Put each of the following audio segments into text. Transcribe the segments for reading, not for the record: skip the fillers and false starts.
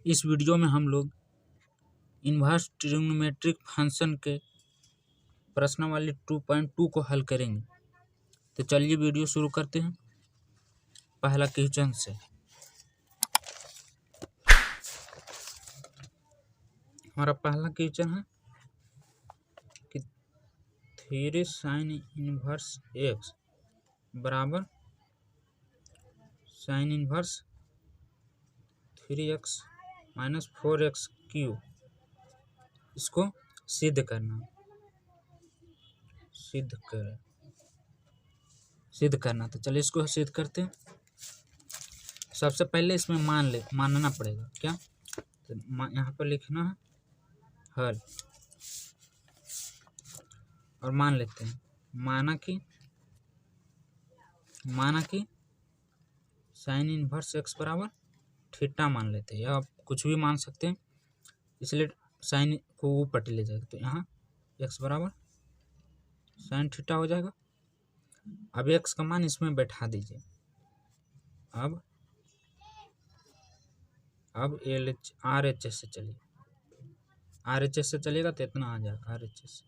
इस वीडियो में हम लोग इन्वर्स ट्रिग्नोमेट्रिक फंक्शन के प्रश्नावली 2.2 को हल करेंगे। तो चलिए वीडियो शुरू करते हैं। पहला क्वेश्चन से हमारा पहला क्वेश्चन है कि 3 sin इनवर्स x बराबर sin inverse 3x minus 4x cube, इसको सिद्ध करना तो चलिए इसको सिद्ध करते हैं। सबसे पहले इसमें मानना पड़ेगा क्या, तो यहाँ पर लिखना है हल और मान लेते हैं। माना कि साइन इनवर्स एक्स बराबर थीटा मान लेते हैं, या आप कुछ भी मान सकते हैं, इसलिए साइन को ऊपर ले जाएगा तो यहाँ एक्स बराबर साइन थीटा हो जाएगा। अब एक्स का मान इसमें बैठा दीजिए। अब RHS से चलिए, RHS से चलिएगा तो इतना आ जाएगा। RHS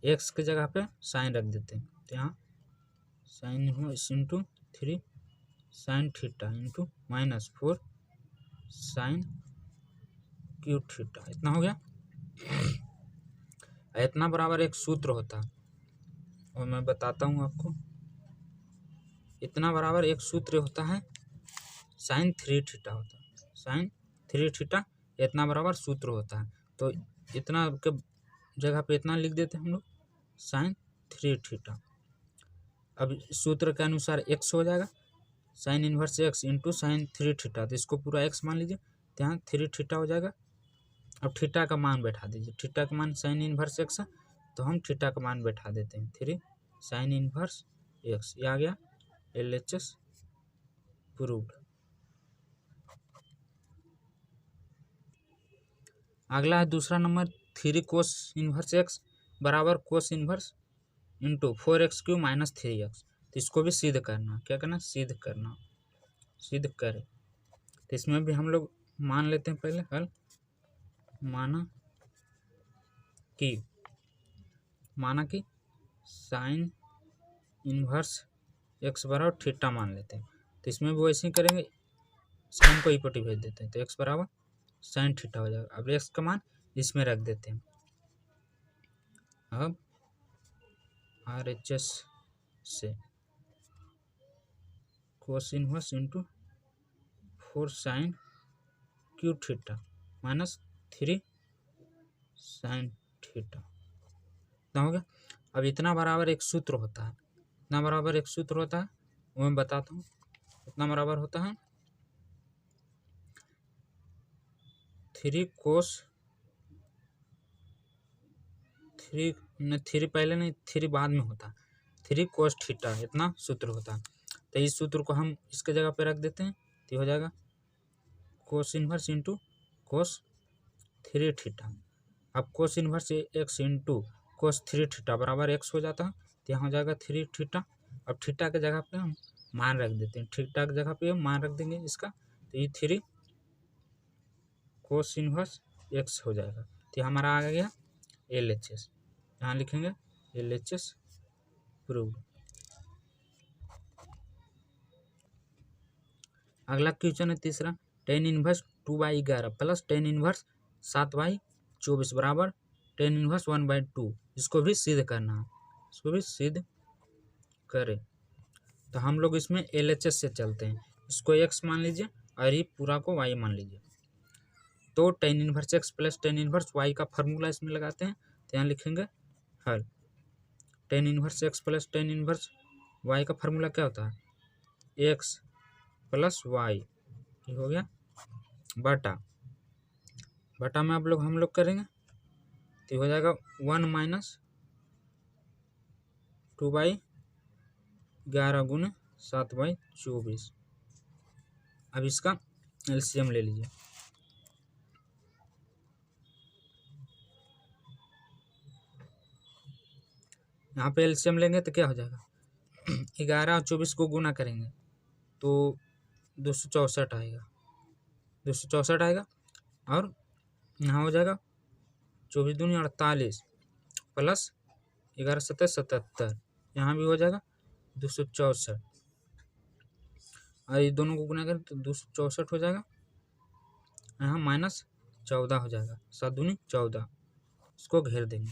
एक्स की जगह पे साइन रख देते हैं, तो यहाँ sine into 3 sine theta into minus 4 sine cube theta, इतना हो गया। इतना बराबर एक सूत्र होता है और मैं बताता हूँ आपको। इतना बराबर एक सूत्र होता है साइन 3 थीटा होता है, साइन 3 थीटा इतना बराबर सूत्र होता है। तो इतना के जगह पे इतना लिख देते हैं हम लोग साइन 3 थीटा। अब सूत्र के अनुसार एक्स हो जाएगा sine inverse x into sine 3 theta, तो इसको पूरा एक्स मान लीजिए, तो यहाँ 3 थीटा हो जाएगा। अब थीटा का मान बैठा दीजिए, थीटा का मान साइन इनवर्स एक्स है तो हम थीटा का मान बैठा देते हैं 3 साइन इनवर्स एक्स, ये आ गया LHS प्रूव्ड। अगला है दूसरा नंबर 3 कोस इनवर्स एक्स बराबर कोस inverse into 4x cube minus 3x, तो इसको भी सिद्ध करना। क्या करना, सिद्ध करें। तो इसमें भी हम लोग मान लेते हैं पहले हल। माना कि साइन इनवर्स एक्स बराबर थीटा मान लेते हैं, तो इसमें भी वैसे ही करेंगे, साइन को इपटी भेज देते हैं तो एक्स बराबर साइन थीटा हो जाएगा। अब एक्स का मान इसमें रख देते हैं। अब RHS से cos inverse into 4 sine cube theta minus 3 sine theta, इतना हो गया। अब इतना बराबर एक सूत्र होता है, वो मैं बताता हूँ। इतना बराबर होता है 3 कोस 3 पहले नहीं, 3 बाद में होता है, 3 कोस थीटा, इतना सूत्र होता है। तो इस सूत्र को हम इसके जगह पे रख देते हैं, तो हो जाएगा cos inverse into cos 3 theta. अब cos inverse x into cos 3 theta बराबर एक्स हो जाता है, तो यहाँ हो जाएगा 3 थीटा। अब थीटा के जगह पे हम मान रख देते हैं, थीटा की जगह पे मान रख देंगे इसका, तो ये 3 कोस इनवर्स एक्स हो जाएगा। तो हमारा आ गया LHS, यहाँ लिखेंगे LHS प्रूव्ड। अगला क्वेश्चन है तीसरा, tan inverse 2/11 plus tan inverse 7/24 बराबर tan इनवर्स 1/2, इसको भी सिद्ध करना है, इसको भी सिद्ध करें। तो हम लोग इसमें LHS से चलते हैं, इसको x मान लीजिए और ये पूरा को y मान लीजिए। तो tan inverse x plus tan inverse y का फॉर्मूला इसमें लगाते हैं, तो यहाँ लिखेंगे हल। tan inverse x plus tan inverse y का फॉर्मूला क्या होता है, x प्लस y, ये हो गया बटा में अब हम लोग करेंगे तो हो जाएगा 1 माइनस 2/11 गुने 7/24। अब इसका LCM ले लीजिए। यहाँ पे LCM लेंगे तो क्या हो जाएगा, 11 और 24 को गुना करेंगे तो 264 आएगा। 264 आएगा, और यहाँ हो जाएगा 24 दूनी 48 प्लस 11 7 77, यहाँ भी हो जाएगा 264, और ये दोनों को गुना करें तो 264 हो जाएगा, यहाँ -14 हो जाएगा, 7 दूनी 14, इसको घेर देंगे।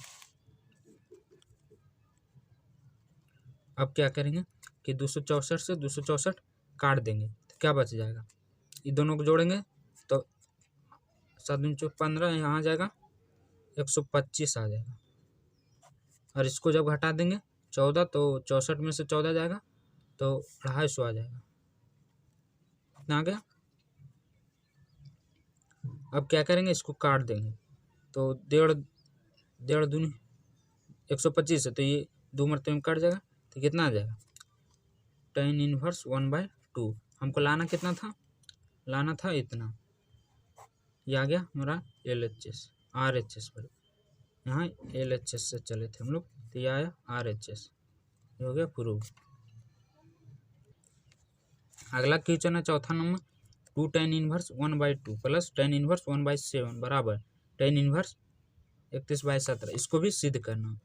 अब क्या करेंगे कि 264 से 264 काट देंगे तो क्या बच जाएगा, ये दोनों को जोड़ेंगे तो 7 दूनी 15, यहाँ आ जाएगा 125 आ जाएगा, और इसको जब घटा देंगे 14 तो 64 में से 14 जाएगा तो 250 आ जाएगा, इतना आ गया। अब क्या करेंगे, इसको काट देंगे तो 1.5 दूनी 125 है, तो ये 2 मरतबे में कट जाएगा, तो कितना आ जाएगा tan इनवर्स 1/2। हमको लाना कितना था, लाना था इतना, ये आ गया हमारा LHS RHS पर, यहाँ LHS से चले थे हम लोग, तो ये आया RHS, ये हो गया प्रूव। अगला क्वेश्चन है चौथा number, 2 tan inverse 1/2 plus tan inverse 1/7 बराबर tan इनवर्स 31/17, इसको भी सिद्ध करना,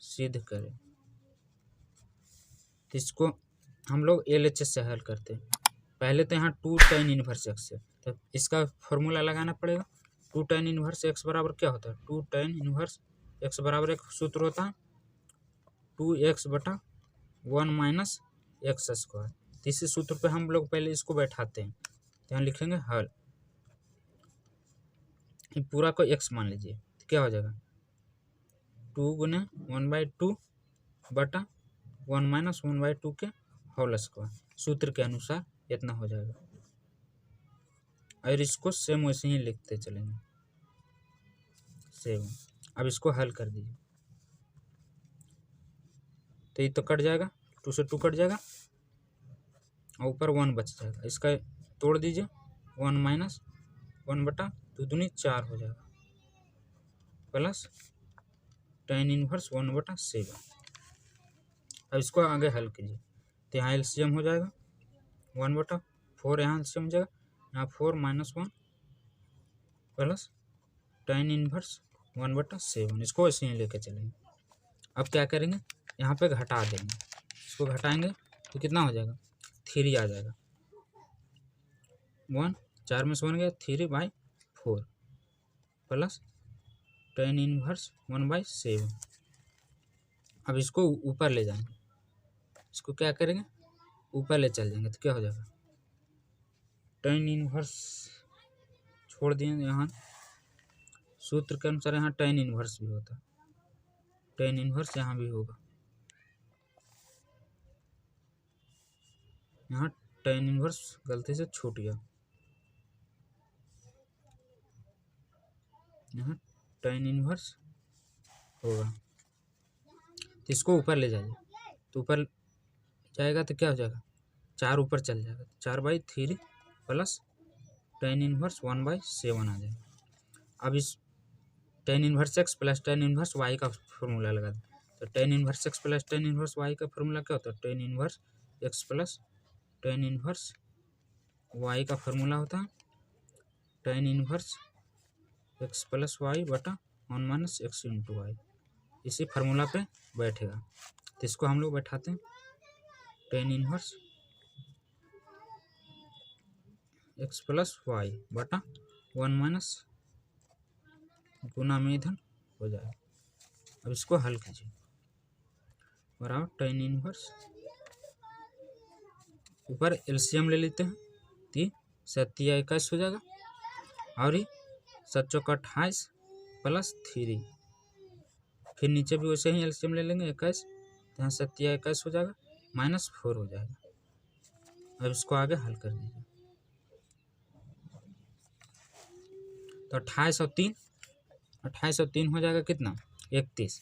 सिद्ध करें। तो इसको हम लोग LHS से हल करते हैं। पहले तो यहाँ 2 tan इनवर्स x है, तो इसका फॉर्मूला लगाना पड़ेगा। 2 tan इनवर्स x बराबर क्या होता है, 2 tan इनवर्स x बराबर एक सूत्र होता है 2x/1 माइनस एक्स स्क्वायर। तो इसी सूत्र पे हम लोग पहले इसको बैठाते हैं, तो यहाँ लिखेंगे हल, पूरा को x मान लीजिए, तो क्या हो जाएगा 2 गुने 1/2 बटा 1 माइनस 1/2 के होल स्क्वायर, सूत्र के अनुसार इतना हो जाएगा। और इसको सेम वैसे ही लिखते चलेंगे सेम। अब इसको हल कर दीजिए, तो ये तो कट जाएगा, 2 से 2 कट जाएगा, और ऊपर 1 बच जाएगा, इसका तोड़ दीजिए, 1 माइनस 1/2 दूनी 4 हो जाएगा, प्लस tan इनवर्स 1/7। अब इसको आगे हल कीजिए, तो यहाँ एलसीएम हो जाएगा 1/4, यहाँ एलसीएम हो जाएगा, यहाँ 4 - 1 प्लस tan इनवर्स 1/7, इसको ऐसे ही लेके चलेंगे। अब क्या करेंगे, यहाँ पे घटा देंगे, इसको घटाएंगे तो कितना हो जाएगा 3 आ जाएगा, 1 4 में से 1 गया 3/4 प्लस tan इनवर्स 1/7। अब इसको ऊपर ले जाएंगे, इसको क्या करेंगे ऊपर ले चल जाएंगे, तो क्या हो जाएगा tan इनवर्स छोड़ दिए, यहाँ सूत्र के अनुसार यहाँ tan इनवर्स भी होता है, tan इनवर्स यहाँ भी होगा, यहाँ tan इनवर्स गलती से छूट गया, यहाँ tan इनवर्स होगा, तो इसको ऊपर ले जाइए, तो ऊपर जाएगा तो क्या हो जाएगा 4 ऊपर चल जाएगा, 4/3 प्लस tan इनवर्स 1/7 आ जाएगा। अब इस tan inverse x plus tan inverse y का फॉर्मूला लगा दें, तो tan inverse x plus tan inverse y का फॉर्मूला क्या होता है, tan inverse x plus tan inverse y का फॉर्मूला होता है tan inverse x plus y बटा 1 माइनस x इंटू वाई, इसी फार्मूला पे बैठेगा, तो इसको हम लोग बैठाते हैं tan inverse x plus y बटा 1 माइनस गुना में इधर हो जाएगा। अब इसको हल कीजिए, बराबर tan इनवर्स, ऊपर एलसीएम ले लेते हैं, 3 7 या 21 हो जाएगा, और ये 7 चौका 28 प्लस 3, फिर नीचे भी वैसे ही एलसीएम ले लेंगे 21, तो यहाँ 7 या 21 हो जाएगा, -4 हो जाएगा। अब इसको आगे हल कर दीजिए, तो 28 और 3 हो जाएगा कितना 31,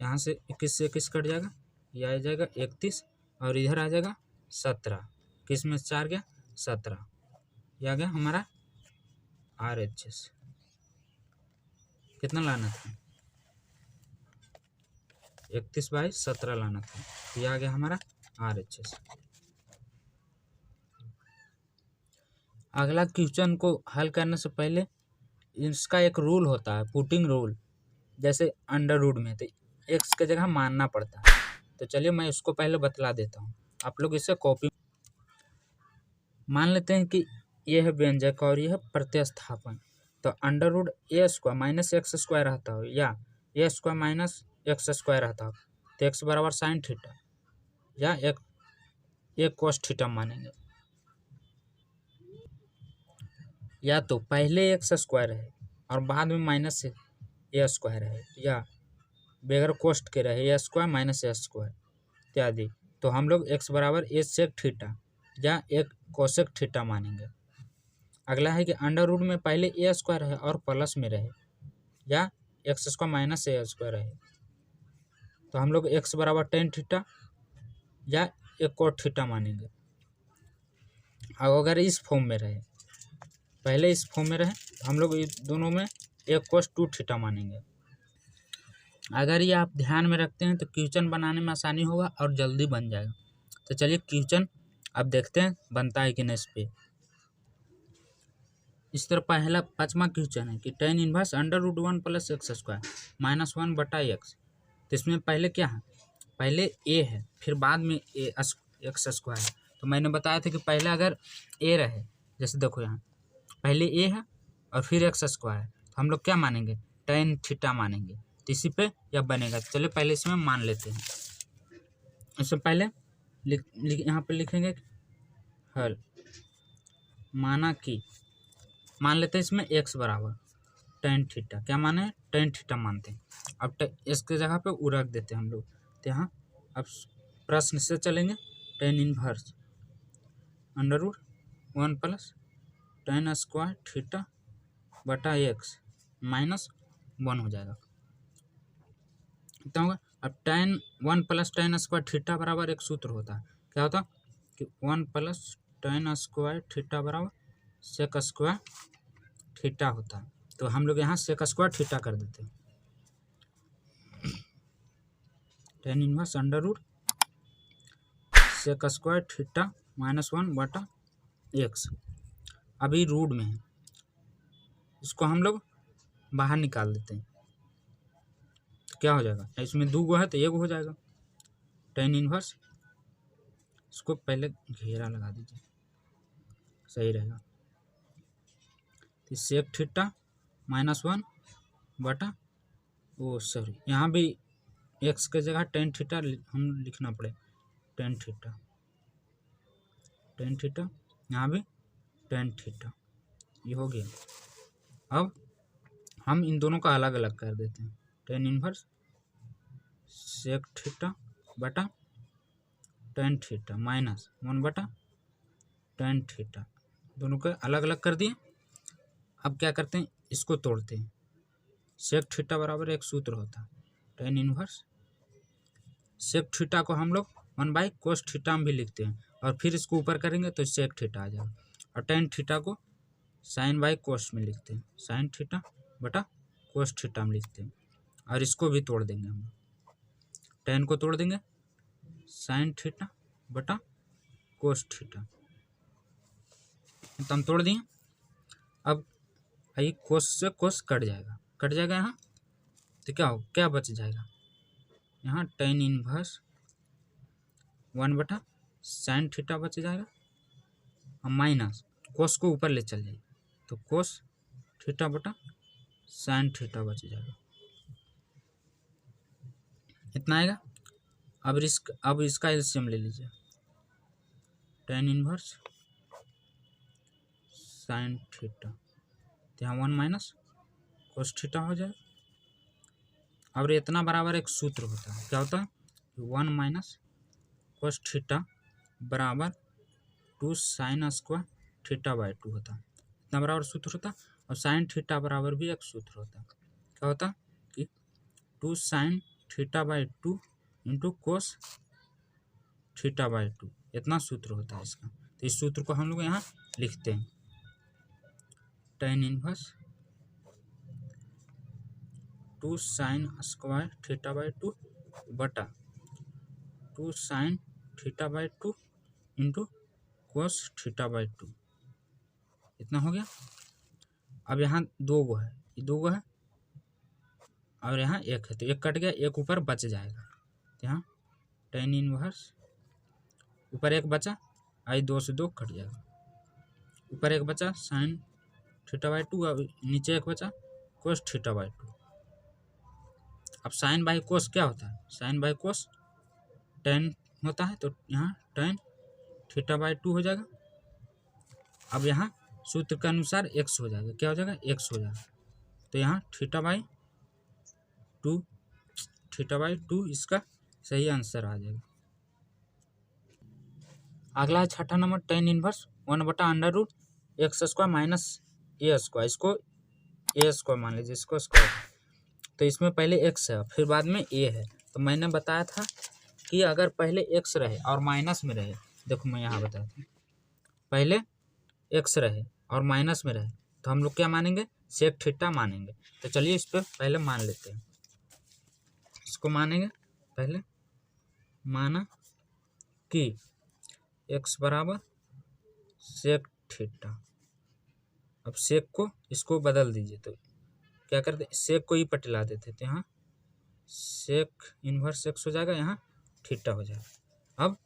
यहाँ से 21 से 21 कट जाएगा, ये आ जाएगा 31, और इधर आ जाएगा 17, किस में 4 गया 17, ये आ गया हमारा RHS। कितना लाना था 31/17 लाना था, ये आ गया हमारा RHS। अगला क्वेश्चन को हल करने से पहले इसका एक रूल होता है, पुटिंग रूल, जैसे अंडर रूट में, तो एक्स की जगह मानना पड़ता है। तो चलिए मैं इसको पहले बतला देता हूँ, आप लोग इसे कॉपी मान लेते हैं कि यह है व्यंजक और यह है प्रतिस्थापन। तो अंडर रूट ए स्क्वायर माइनस एक्स स्क्वायर रहता हो या ए स्क्वायर माइनस एक्स स्क्वायर रहता हो, तो एक्स बराबर साइन थीटा या एक कोस थीटा मानेंगे। या तो पहले एक्स स्क्वायर है और बाद में माइनस ए स्क्वायर है, या बगैर कोष्ट के रहे ए स्क्वायर माइनस ए स्क्वायर इत्यादि। तो हम लोग एक्स बराबर ए सेक थीटा या एक कोसेक थीटा मानेंगे। अगला है कि अंडर रूट में पहले ए स्क्वायर है और प्लस में रहे, या एक्स स्क्वायर माइनस ए स्क्वायर रहे, तो हम लोग एक्स बराबर टेन थीटा या एक कोट थीटा मानेंगे। अब अगर इस फॉर्म में रहे, पहले इस फॉर्म में रहे, तो हम लोग दोनों में एक कोस टू थीटा मानेंगे। अगर ये आप ध्यान में रखते हैं तो क्वेश्चन बनाने में आसानी होगा और जल्दी बन जाएगा। तो चलिए क्वेश्चन अब देखते हैं बनता है कि नहीं इस पर। इस तरह पहला 5वां क्वेश्चन है कि tan inverse under root 1 plus x square minus 1 बटा एक्स। तो इसमें पहले क्या है, पहले ए है फिर बाद में एक्स स्क्वायर है। तो मैंने बताया था कि पहले अगर ए रहे, जैसे देखो यहाँ पहले ए है और फिर एक्स स्क्वायर है, तो हम लोग क्या मानेंगे, टेन थीटा मानेंगे। तो इसी पे यह बनेगा। चलिए पहले इसमें मान लेते हैं। इससे पहले यहाँ पे लिखेंगे हल, माना कि मान लेते हैं इसमें एक्स बराबर टेन थीटा, क्या माने टेन थीटा मानते हैं। अब इसके जगह पे उ रख देते हैं हम लोग। तो यहाँ अब प्रश्न से चलेंगे, tan inverse under root 1 plus tan square theta बटा एक्स माइनस 1 हो जाएगा। कितना होगा, अब tan 1 plus tan square theta बराबर एक सूत्र होता है, क्या होता कि 1 प्लस टेन स्क्वायर थीटा बराबर सेक स्क्वायर थीटा होता है। तो हम लोग यहाँ सेक स्क्वायर थीटा कर देते हैं। Tan inverse under root sec square theta minus 1 बटा एक्स। अभी रूट में है, इसको हम लोग बाहर निकाल देते हैं। तो क्या हो जाएगा, इसमें 2 गो है तो 1 हो जाएगा। टेन इनवर्स, इसको पहले घेरा लगा दीजिए, सही रहेगा। तो सेक थीटा माइनस 1 बटा सॉरी यहाँ भी एक्स के जगह टेन थीटा हम लिखना पड़े, टेन थीटा यहाँ भी टेन थीटा, ये हो गया। अब हम इन दोनों का अलग अलग कर देते हैं। टेन इनवर्स सेक थीटा बटा टेन थीटा माइनस 1 बटा टेन थीटा, दोनों को अलग अलग कर दिए। अब क्या करते हैं, इसको तोड़ते हैं। सेक थीटा बराबर एक सूत्र होता है टेन इनवर्स सेक थीटा को हम लोग 1 बाई कोस थीटा में भी लिखते हैं, और फिर इसको ऊपर करेंगे तो सेक थीटा आ जाएगा। और टेन थीटा को साइन बाई कोस में लिखते हैं, साइन थीटा बटा कोस थीटा में लिखते हैं। और इसको भी तोड़ देंगे हम, टेन को तोड़ देंगे, साइन थीटा बटा कोस थीटा, तो हम तोड़ दिए। अब आई कोस से कोस कट जाएगा यहाँ, तो क्या बच जाएगा, यहाँ टेन इनवर्स 1 बटा साइन थीटा बच जाएगा, और माइनस कोस को ऊपर ले चल जाएगा, तो कोस थीटा बटा साइन थीटा बच जाएगा। इतना आएगा। अब इसका एलसीएम ले लीजिए, टेन इनवर्स साइन थीटा, तो यहाँ 1 माइनस कोस थीटा हो जाए। और इतना बराबर एक सूत्र होता है, क्या होता है, 1 माइनस कोस थीटा बराबर 2 साइन स्क्वायर थीटा बाई 2 होता है। इतना बराबर सूत्र होता है। और साइन थीटा बराबर भी एक सूत्र होता है, क्या होता है कि 2 sine theta by 2 into cos theta by 2, इतना सूत्र होता है इसका। तो इस सूत्र को हम लोग यहाँ लिखते हैं, tan inverse 2 sine square theta by 2 बटा 2 sine theta by 2 into cos theta by 2। इतना हो गया। अब यहाँ 2 गो है, ये 2 गो है और यहाँ 1 है, तो 1 कट गया, 1 ऊपर बच जाएगा। तो यहाँ tan इनवर्स ऊपर 1 बचा, आई 2 से 2 कट जाएगा, ऊपर 1 बचा sin θ/2 और नीचे 1 बचा cos θ/2। अब साइन बाई कोस क्या होता है? साइन बाई कोस tan होता है, तो यहाँ tan θ/2 हो जाएगा। अब यहाँ सूत्र के अनुसार x हो जाएगा, क्या हो जाएगा? x हो जाएगा। तो यहाँ θ/2 इसका सही आंसर आ जाएगा। अगला है छठा number, tan inverse 1/√x² minus a²। इसको a² मान लीजिए, इसको स्क्वायर। तो इसमें पहले x है फिर बाद में a है। तो मैंने बताया था कि अगर पहले x रहे और माइनस में रहे, देखो मैं यहाँ बताया था, पहले x रहे और माइनस में रहे तो हम लोग क्या मानेंगे? सेक थीटा मानेंगे। तो चलिए इस पर पहले मान लेते हैं, इसको मानेंगे। पहले माना कि x बराबर सेक थीटा। अब सेक को इसको बदल दीजिए, तो क्या करते? सेक को ही पटिला देते थे, यहाँ सेक इनवर्स x हो जाएगा, यहाँ थीटा हो जाएगा। अब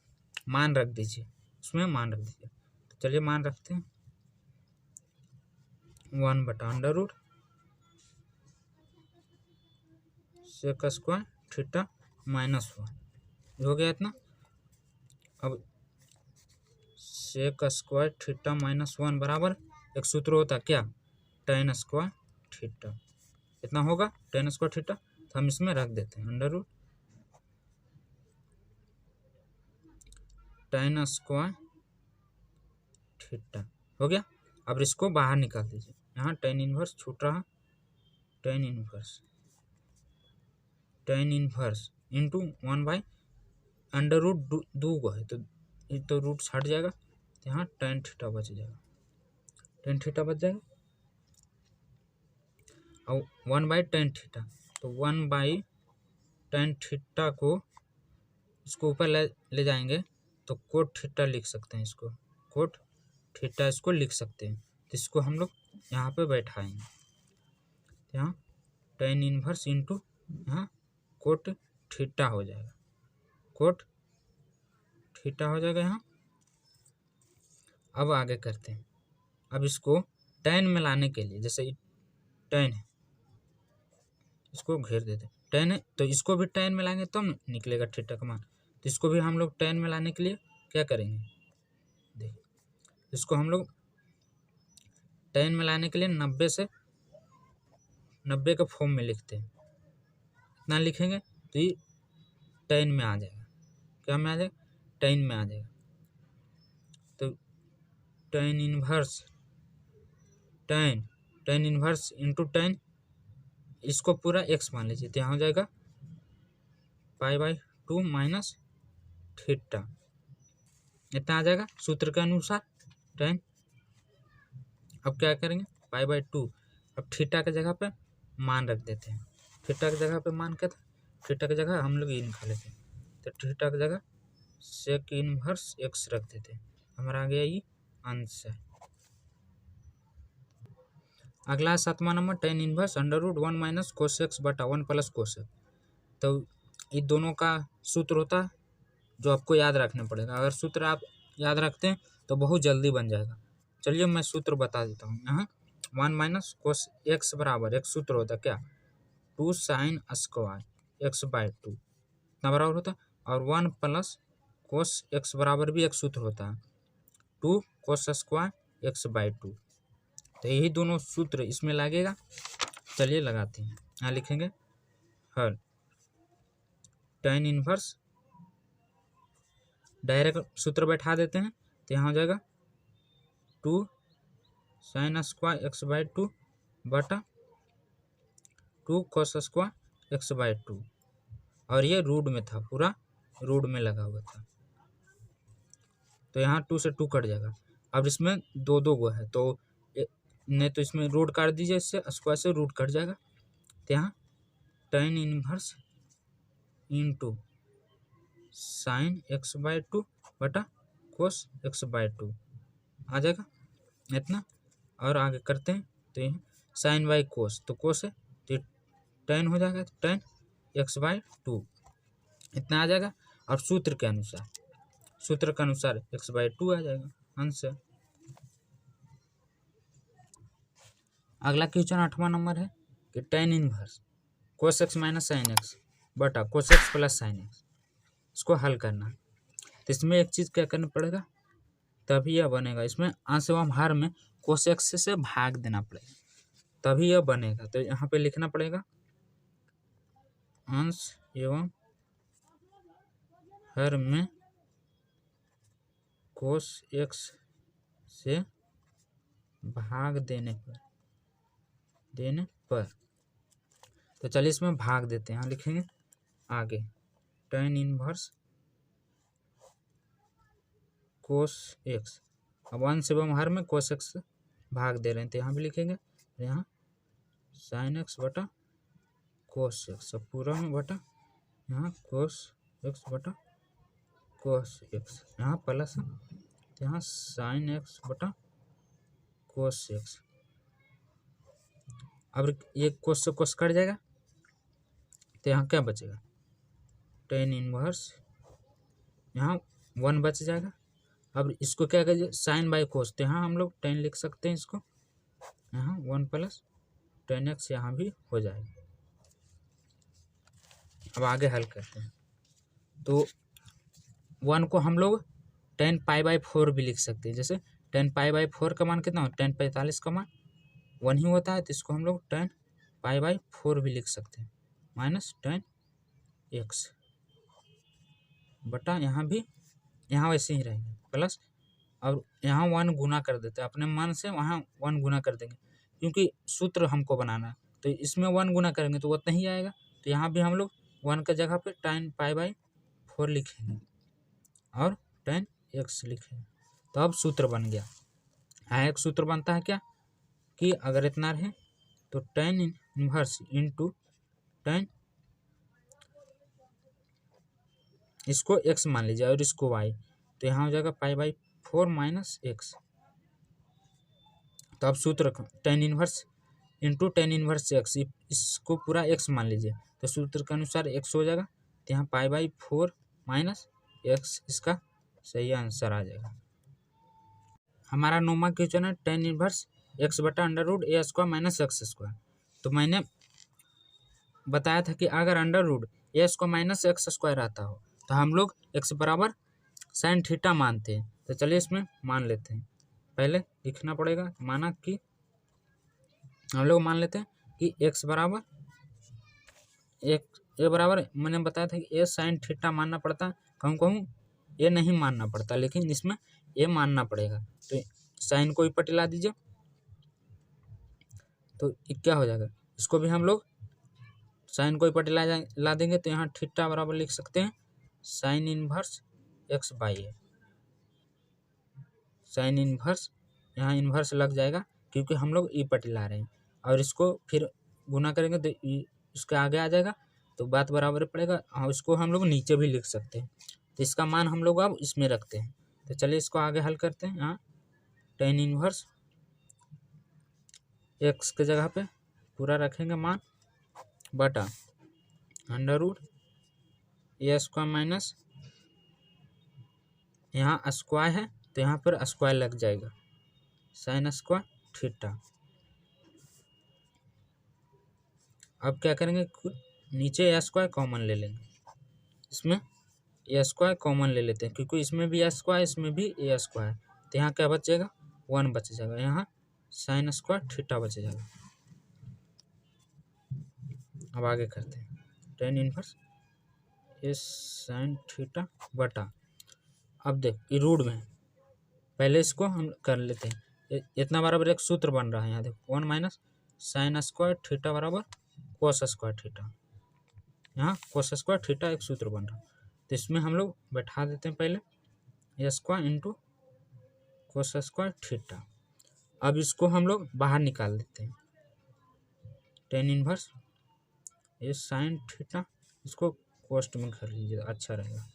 मान रख दीजिए, उसमें मान रख दीजिए। तो चलिए मान रखते हैं 1/√sec² थीटा माइनस 1 हो गया इतना। अब sec² थीटा माइनस 1 बराबर एक सूत्र होता क्या? tan² theta. इतना होगा tan² थीटा। तो हम इसमें रख देते हैं tan² थीटा हो गया। अब इसको बाहर निकाल दीजिए, यहाँ tan इनवर्स छूट रहा, tan इनवर्स इंटू 1/√2 को है तो रूट हट जाएगा, तो यहाँ tan थीटा बच जाएगा, tan थीटा बच जाएगा। और 1/tan थीटा, तो 1/tan थीटा को इसको ऊपर ले जाएंगे तो कोट थीटा लिख सकते हैं, इसको कोट थीटा इसको लिख सकते हैं। तो इसको हम लोग यहाँ पे बैठाएंगे, यहाँ tan इनवर्स इंटू यहाँ कोट थीटा हो जाएगा, कोट थीटा हो जाएगा यहाँ। अब आगे करते हैं। अब इसको tan में लाने के लिए, जैसे tan है इसको घेर देते हैं, tan है तो इसको भी tan में लाएंगे तब निकलेगा थीटा का मान। तो इसको भी हम लोग tan में लाने के लिए क्या करेंगे? देखिए इसको हम लोग tan में लाने के लिए 90 के फॉर्म में लिखते हैं। इतना लिखेंगे तो ये tan में आ जाएगा, क्या में आ जाएगा? tan में आ जाएगा। तो tan इनवर्स इंटू tan, इसको पूरा x मान लीजिए, तो यहाँ हो जाएगा π/2 माइनस थीटा। इतना आ जाएगा सूत्र के अनुसार tan। अब क्या करेंगे? π/2। अब थीटा के जगह पे मान रख देते हैं, थीटा की जगह पे मान के, थीटा की जगह हम लोग ये निकाल लेते हैं, तो थीटा की जगह सेक इनवर्स x रख देते हैं। हमारा आ गया ये आंसर। अगला 7वां number, tan inverse √1 minus cos x/1 plus cos x। तो ये दोनों का सूत्र होता है जो आपको याद रखना पड़ेगा। अगर सूत्र आप याद रखते हैं तो बहुत जल्दी बन जाएगा। चलिए मैं सूत्र बता देता हूँ। यहाँ 1 माइनस cos x बराबर एक सूत्र होता है क्या? 2 sin² x/2 इतना बराबर होता है। और 1 प्लस cos x बराबर भी एक सूत्र होता है 2 cos² x/2। तो यही दोनों सूत्र इसमें लगेगा। चलिए लगाते हैं, यहाँ लिखेंगे हल tan इनवर्स, डायरेक्ट सूत्र बैठा देते हैं, तो यहाँ हो जाएगा 2 sin² x/2 बटा 2 cos² x/2। और ये रूट में था, पूरा रूट में लगा हुआ था, तो यहाँ 2 से 2 कट जाएगा। अब इसमें 2 गो है तो नहीं, तो इसमें रूट काट दीजिए, इससे स्क्वायर से रूट कट जाएगा। तो यहाँ tan inverse into sin x/2 बटा cos x/2 आ जाएगा इतना। और आगे करते हैं तो ये साइन बाई कोस, तो कोस है तो टेन हो जाएगा, तो टेन एक्स बाई टू इतना आ जाएगा। और सूत्र के अनुसार एक्स बाई टू आ जाएगा आंसर। अगला क्वेश्चन 8वां नंबर है कि tan inverse cos x minus sine x बटा cos x plus sine x, इसको हल करना है। तो इसमें एक चीज़ क्या करना पड़ेगा, तभी यह बनेगा। इसमें अंश एवं हर में कोस एक्स से भाग देना पड़ेगा, तभी यह बनेगा। तो यहाँ पे लिखना पड़ेगा अंश एवं हर में कोस एक्स से भाग देने पर तो चलिए इसमें भाग देते हैं। यहाँ लिखेंगे आगे टेन इनवर्स कोस एक्स, अब अंश एवं हर में कोस एक्स भाग दे रहे हैं तो यहाँ भी लिखेंगे, यहाँ साइन एक्स बटा कोस एक्स, अब पूरा में बटा यहाँ कोस एक्स बटा कोस एक्स, यहाँ प्लस तो यहाँ साइन एक्स बटा कोस एक्स। अब ये कोस से कोस कट जाएगा तो यहाँ क्या बचेगा, टेन इनवर्स, यहाँ 1 बच जाएगा। अब इसको क्या करिए साइन बाई कोस, तो यहाँ हम लोग 10 लिख सकते हैं इसको, यहाँ 1 प्लस 10x यहाँ भी हो जाएगा। अब आगे हल करते हैं तो 1 को हम लोग 10 पाई बाई 4 भी लिख सकते हैं। जैसे 10 पाई बाई 4 का मान कितना हो, 10 45 का मान 1 ही होता है, तो इसको हम लोग 10 पाई बाई 4 भी लिख सकते हैं माइनस 10x बटा यहाँ भी, यहाँ वैसे ही रहेंगे प्लस, और यहाँ 1 गुना कर देते हैं अपने मन से, वहाँ 1 गुना कर देंगे क्योंकि सूत्र हमको बनाना है। तो इसमें 1 गुना करेंगे तो उतना ही आएगा, तो यहाँ भी हम लोग 1 का जगह पे 10 पाई बाई 4 लिखेंगे और 10x लिखेंगे। तो अब सूत्र बन गया। यहाँ एक सूत्र बनता है क्या कि अगर इतना रहे तो 10 इनवर्स इंटू 10, इसको x मान लीजिए और इसको y, तो यहाँ हो जाएगा पाई बाई 4 माइनस एक्स। तो अब सूत्र 10 इनवर्स इंटू 10 इनवर्स एक्स, इसको पूरा x मान लीजिए, तो सूत्र के अनुसार x हो जाएगा, तो यहाँ पाई बाई 4 माइनस एक्स इसका सही आंसर आ जाएगा। हमारा 9वां क्वेश्चन है 10 इनवर्स एक्स बटा अंडर रूट ए स्क्वायर माइनस एक्स स्क्वायर। तो मैंने बताया था कि अगर अंडर रूट ए स्क्वायर माइनस एक्स स्क्वायर आता हो तो हम लोग x बराबर साइन थीटा मानते हैं। तो चलिए इसमें मान लेते हैं, पहले लिखना पड़ेगा, माना कि हम लोग मान लेते हैं कि x बराबर ए बराबर, मैंने बताया था कि ए साइन थीटा मानना पड़ता है, कहूँ ए नहीं मानना पड़ता, लेकिन इसमें ए मानना पड़ेगा। तो साइन को भी पटिला दीजिए, तो क्या हो जाएगा, इसको भी हम लोग साइन को ही पटिला देंगे, तो यहाँ थीटा बराबर लिख सकते हैं sign inverse x by A. Sine inverse, यहाँ इन्वर्स लग जाएगा क्योंकि हम लोग ई पटिला रहे हैं, और इसको फिर गुना करेंगे तो इसके आगे आ जाएगा, तो बात बराबर पड़ेगा। हाँ, इसको हम लोग नीचे भी लिख सकते हैं, तो इसका मान हम लोग अब इसमें रखते हैं। तो चलिए इसको आगे हल करते हैं। यहाँ 10 इनवर्स एक्स के जगह पे पूरा रखेंगे मान बटा अंडर रूट ए स्क्वायर माइनस, यहाँ स्क्वायर है तो यहाँ पर स्क्वायर लग जाएगा साइन स्क्वायर थीटा। अब क्या करेंगे, नीचे ए स्क्वायर कॉमन ले लेंगे, इसमें ए स्क्वायर कॉमन ले लेते हैं क्योंकि इसमें भी ए स्क्वायर इसमें भी ए स्क्वायर, तो यहाँ क्या बच जाएगा 1 बच जाएगा, यहाँ साइन स्क्वायर थीटा बच जाएगा। अब आगे करते हैं 10 इनवर्स ए साइन थीटा बटा, अब देख ये रूट में पहले इसको हम कर लेते हैं, इतना बराबर एक सूत्र बन रहा है, यहाँ देखो 1 माइनस साइन स्क्वायर थीटा बराबर कोस स्क्वायर थीटा, यहाँ कोस स्क्वायर थीटा एक सूत्र बन रहा है, तो इसमें हम लोग बैठा देते हैं पहले a square into cos square theta. अब इसको हम लोग बाहर निकाल देते हैं 10 इनवर्स ए साइन थीटा, इसको कोस्ट में कर लीजिए अच्छा रहेगा,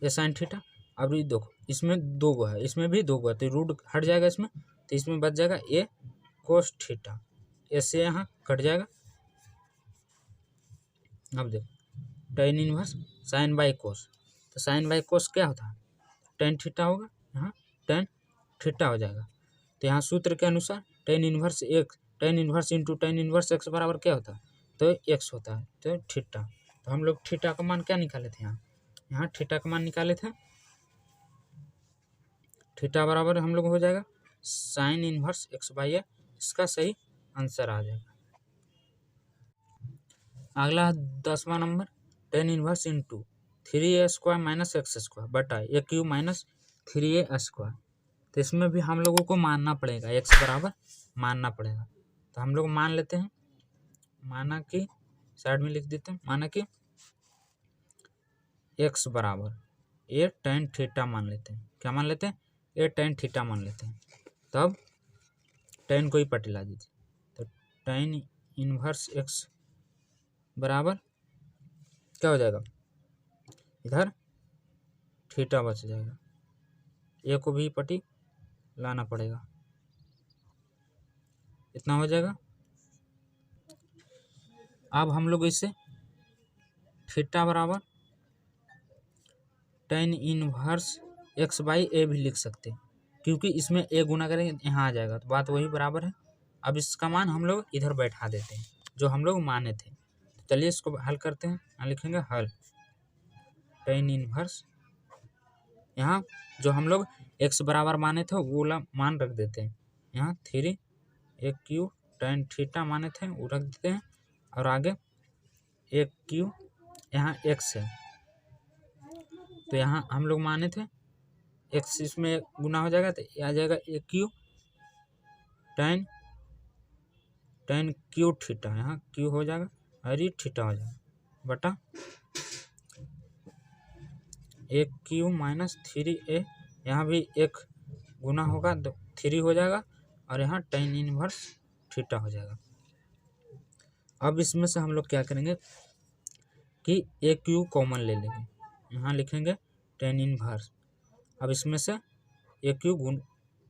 ए साइन थीटा। अब ये देखो इसमें 2 गो है, इसमें भी 2 गो है, तो रूट हट जाएगा इसमें, तो इसमें बच जाएगा ए कोस थीटा, ऐसे यहाँ कट जाएगा। अब देखो tan इनवर्स साइन बाई कोस, तो साइन बाई कोस क्या होता है, tan थीटा होगा, यहाँ tan थीटा हो जाएगा। तो यहाँ सूत्र के अनुसार tan inverse into tan inverse x बराबर क्या होता है, तो एक्स होता है, तो थीटा। तो हम लोग थीटा का मान क्या निकाले थे, यहाँ थीटा का मान निकाले थे, थीटा बराबर हम लोग हो जाएगा sine inverse x by a, इसका सही आंसर आ जाएगा। अगला 10वां number tan inverse into 3a² minus x square बटा a Q minus 3a square. तो इसमें भी हम लोगों को मानना पड़ेगा, एक्स बराबर मानना पड़ेगा। तो हम लोग मान लेते हैं, माना कि साइड में लिख देते हैं, माना कि एक्स बराबर ए tan थीटा मान लेते हैं, क्या मान लेते हैं, ए tan थीटा मान लेते हैं। तब tan को ही पटिला दीजिए, तो tan इनवर्स एक्स बराबर क्या हो जाएगा, इधर थीटा बच जाएगा, ए को भी पटी लाना पड़ेगा, इतना हो जाएगा। अब हम लोग इसे थीटा बराबर tan इनवर्स एक्स बाई ए भी लिख सकते हैं, क्योंकि इसमें ए गुना करेंगे यहाँ आ जाएगा, तो बात वही बराबर है। अब इसका मान हम लोग इधर बैठा देते हैं, जो हम लोग माने थे। तो चलिए इसको हल करते हैं, यहाँ लिखेंगे हल tan इनवर्स, यहाँ जो हम लोग एक्स बराबर माने थे वो वाला मान रख देते हैं, यहाँ 3 ए क्यू tan थीटा माने थे वो रख देते हैं, और आगे ए क्यू यहाँ एक्स है, तो यहाँ हम लोग माने थे एक्स, इसमें गुना हो जाएगा तो आ जाएगा ए क्यू tan क्यू थीटा, यहाँ क्यू हो जाएगा और ये थीटा हो जाएगा बटा ए क्यू माइनस 3a, यहाँ भी एक गुना होगा तो 3 हो जाएगा, और यहाँ tan इनवर्स थीटा हो जाएगा। अब इसमें से हम लोग क्या करेंगे कि ए क्यू कॉमन ले लेंगे, यहाँ लिखेंगे tan इनवर्स। अब इसमें से ए क्यू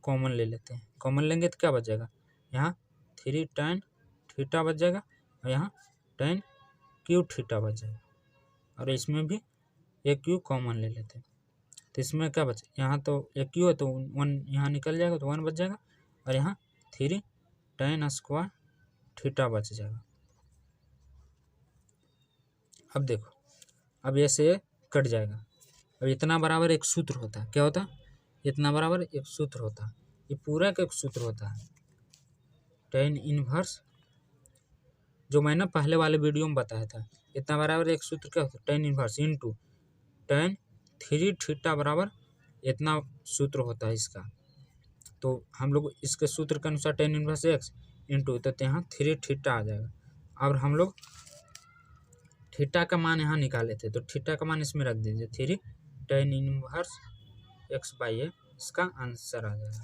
कॉमन ले लेते हैं, कॉमन लेंगे तो क्या बच जाएगा, यहाँ 3 tan थीटा बच जाएगा, और यहाँ tan क्यू थीटा बच जाएगा, और इसमें भी ए क्यू कॉमन ले लेते हैं। तो इसमें क्या बचे, यहाँ तो ए क्यू है तो 1 यहाँ निकल जाएगा, तो 1 बच जाएगा, और यहाँ 3 tan स्क्वायर थीटा बच जाएगा। अब देखो, अब ऐसे कट जाएगा। अब इतना बराबर एक सूत्र होता है, क्या होता है, इतना बराबर एक सूत्र होता है, ये पूरा का एक सूत्र होता है tan इनवर्स, जो मैंने पहले वाले वीडियो में बताया था। इतना बराबर एक सूत्र क्या होता है, tan inverse into tan 3 theta बराबर इतना सूत्र होता है इसका। तो हम लोग इसके सूत्र के अनुसार tan इनवर्स एक्स इंटू, तो यहाँ 3 थीटा आ जाएगा। और हम लोग थीटा का मान यहाँ निकाले थे, तो थीटा का मान इसमें रख दीजिए, 3 tan inverse x by a, इसका आंसर आ जाएगा।